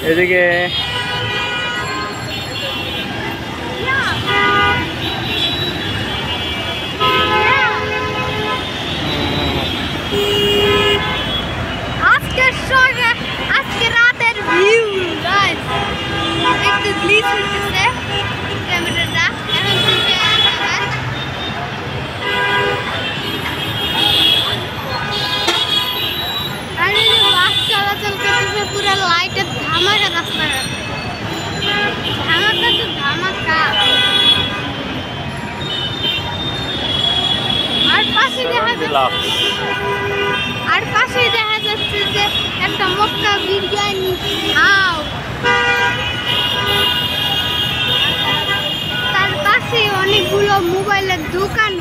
এদিকে আজকে রাতের ভিউ গাইস একটু গ্লিচ হচ্ছে ক্যামেরাটা এখন থেকে আর এই যে বাস চলাচল করতেছে পুরো লাইটের ধামাকা রাস্তাঘাট ধামাকা তো ধামাকা আর পাশে দেখা যাচ্ছে যে একটা মক্কা বিরিয়ানি হাউস তার পাশে অনেকগুলো মোবাইলের দোকান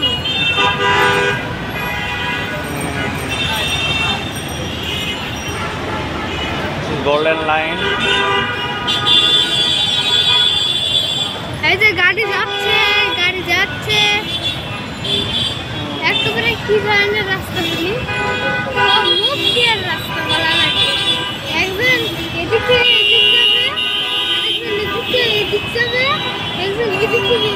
গোল্ডেন লাইন এই যে গাড়ি যাচ্ছে একেবারে কি ধরনের রাস্তা বলি মুখিয়ার রাস্তা বলা লাগে একজন এদিক থেকে এদিক যাবে আরেকজন এদিক যাবে একজন এদিক থেকে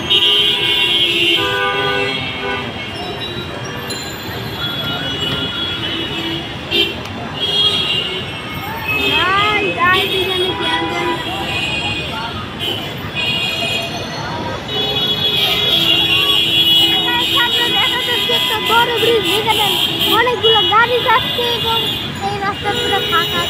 বড় ব্রিজ এখানে অনেকগুলো গাড়ি যাচ্ছে এবং এই রাস্তা পুরো ফাঁকা